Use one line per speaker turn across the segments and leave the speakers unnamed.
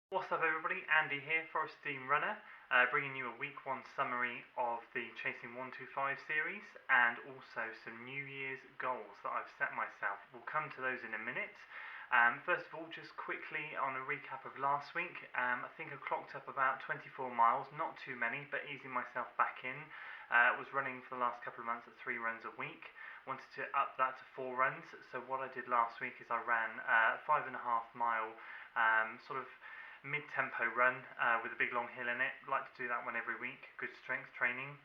What's up everybody, Andy here, Forest Dean Runner, bringing you a week 1 summary of the Chasing 125 series and also some New Year's goals that I've set myself. We'll come to those in a minute. First of all, just quickly on a recap of last week, I think I clocked up about 24 miles, not too many, but easing myself back in. Was running for the last couple of months at 3 runs a week. Wanted to up that to 4 runs, so what I did last week is I ran a 5.5 mile sort of mid-tempo run with a big long hill in it. Like to do that one every week, good strength training.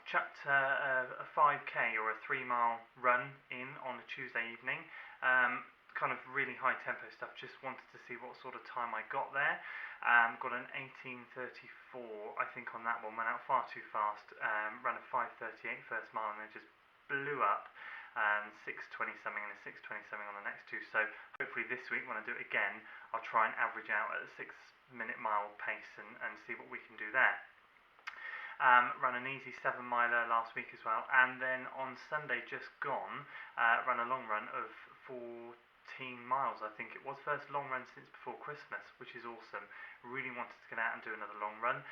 Chucked a 5k or a 3 mile run in on a Tuesday evening, kind of really high tempo stuff, just wanted to see what sort of time I got there. Got an 18:34 I think on that one, went out far too fast, ran a 5:38 first mile and then just blew up, and 6:20 something and a 6:20 something on the next two. So hopefully this week when I do it again, I'll try and average out at a 6-minute mile pace and see what we can do there. Ran an easy 7-miler last week as well, and then on Sunday just gone, ran a long run of 14 miles I think it was. First long run since before Christmas, which is awesome. Really wanted to get out and do another long run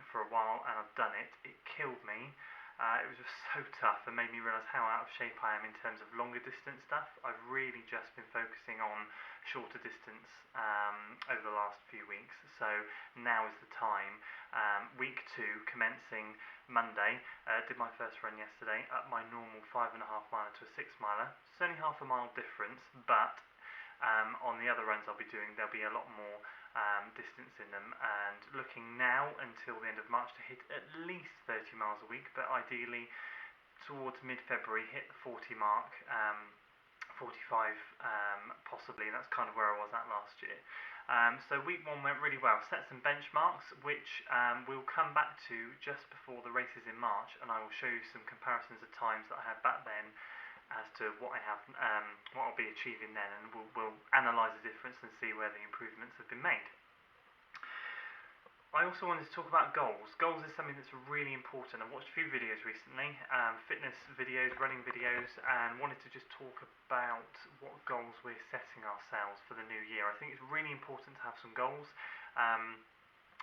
for a while, and I've done it. It killed me. It was just so tough and made me realise how out of shape I am in terms of longer distance stuff. I've really just been focusing on shorter distance over the last few weeks, so now is the time. Week 2 commencing Monday, did my first run yesterday, up my normal 5.5 miler to a 6-miler. It's only half a mile difference, but on the other runs I'll be doing, there'll be a lot more distance in them, and looking now until the end of March to hit at least 30 miles a week, but ideally towards mid-February hit the 40 mark, 45 possibly. That's kind of where I was at last year. So week 1 went really well, set some benchmarks which we'll come back to just before the races in March, and I will show you some comparisons of times that I had back then as to what I have, what I'll be achieving then, and we'll analyse the difference and see where the improvements have been made. I also wanted to talk about goals. Goals is something that's really important. I've watched a few videos recently, fitness videos, running videos, and wanted to just talk about what goals we're setting ourselves for the new year. I think it's really important to have some goals.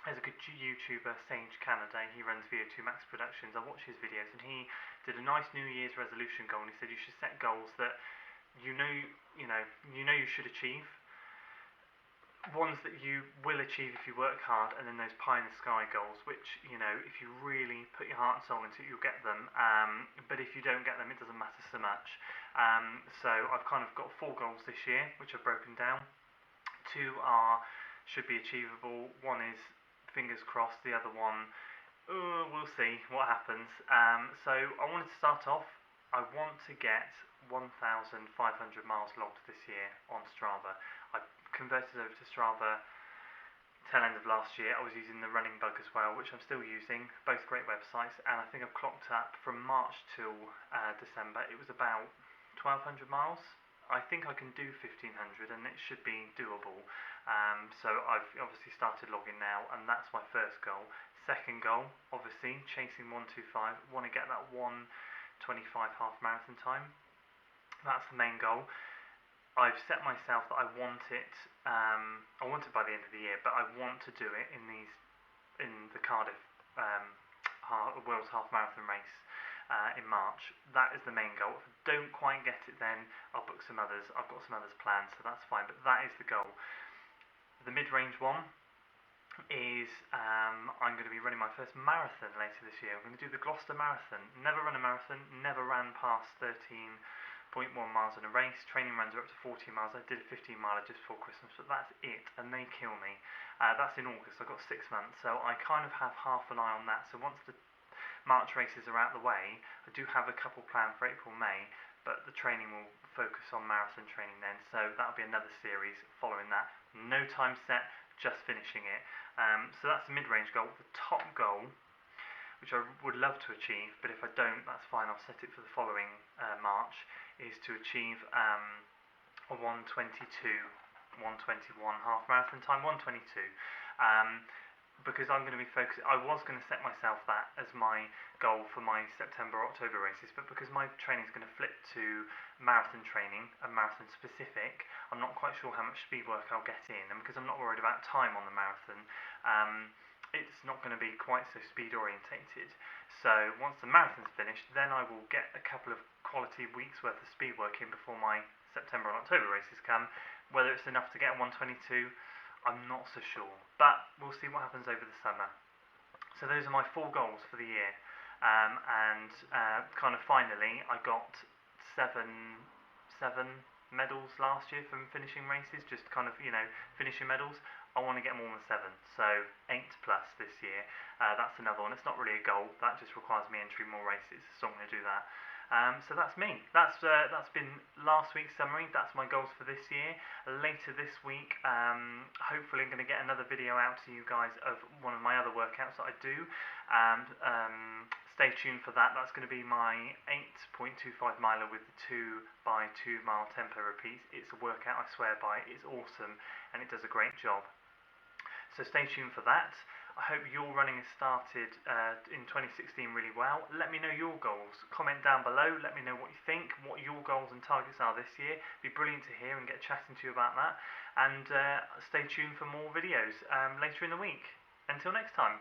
There's a good YouTuber, Sage Canada, he runs VO2 Max Productions. I watch his videos and he did a nice New Year's resolution goal, and he said you should set goals that you know you should achieve, ones that you will achieve if you work hard, and then those pie in the sky goals, which, if you really put your heart and soul into it, you'll get them, but if you don't get them, it doesn't matter so much. So I've kind of got 4 goals this year, which I've broken down. 2 should be achievable, 1 is fingers crossed, the other one, we'll see what happens. So I wanted to start off, I want to get 1,500 miles logged this year on Strava. I converted over to Strava tail end of last year. I was using the Running Bug as well, which I'm still using, both great websites, and I think I've clocked up from March till December, it was about 1,200 miles. I think I can do 1,500 and it should be doable. So I've obviously started logging now, and that's my first goal. Second goal, obviously, chasing 125. Want to get that 1:25 half marathon time. That's the main goal. I've set myself that I want it by the end of the year, but I want to do it in the Cardiff World's Half Marathon race in March. That is the main goal. If I don't quite get it then, I'll book some others. I've got some others planned, so that's fine, but that is the goal. The mid-range one is I'm going to be running my first marathon later this year. I'm going to do the Gloucester Marathon. Never run a marathon, never ran past 13.1 miles in a race. Training runs are up to 14 miles. I did a 15-miler just before Christmas, but that's it, and they kill me. That's in August. I've got 6 months, so I kind of have half an eye on that. So once the March races are out the way, I do have a couple planned for April, May, but the training will focus on marathon training then, so that'll be another series following that. No time set, just finishing it. So that's the mid-range goal. The top goal, which I would love to achieve, but if I don't, that's fine, I'll set it for the following March, is to achieve a 1:22, 1:21 half marathon time, 1:22. Because I'm going to be focused, I was going to set myself that as my goal for my September-October races, but because my training is going to flip to marathon training and marathon specific, I'm not quite quite sure how much speed work I'll get in, and because I'm not worried about time on the marathon, it's not going to be quite so speed orientated. So once the marathon's finished, then I will get a couple of quality weeks worth of speed work in before my September and October races come. Whether it's enough to get a 122, I'm not so sure, but we'll see what happens over the summer. So those are my 4 goals for the year, and kind of finally I got seven medals last year from finishing races, just kind of, finishing medals. I want to get more than 7, so 8 plus this year. That's another one. It's not really a goal, that just requires me entering more races, so I'm going to do that. So that's me. That's been last week's summary. That's my goals for this year. Later this week, hopefully I'm going to get another video out to you guys of one of my other workouts that I do, and stay tuned for that. That's going to be my 8.25 miler with the 2 by 2 mile tempo repeats. It's a workout I swear by. It's awesome and it does a great job. So stay tuned for that. I hope your running has started in 2016 really well. Let me know your goals. Comment down below. Let me know what you think, what your goals and targets are this year. It'd be brilliant to hear and get chatting to you about that. And stay tuned for more videos later in the week. Until next time.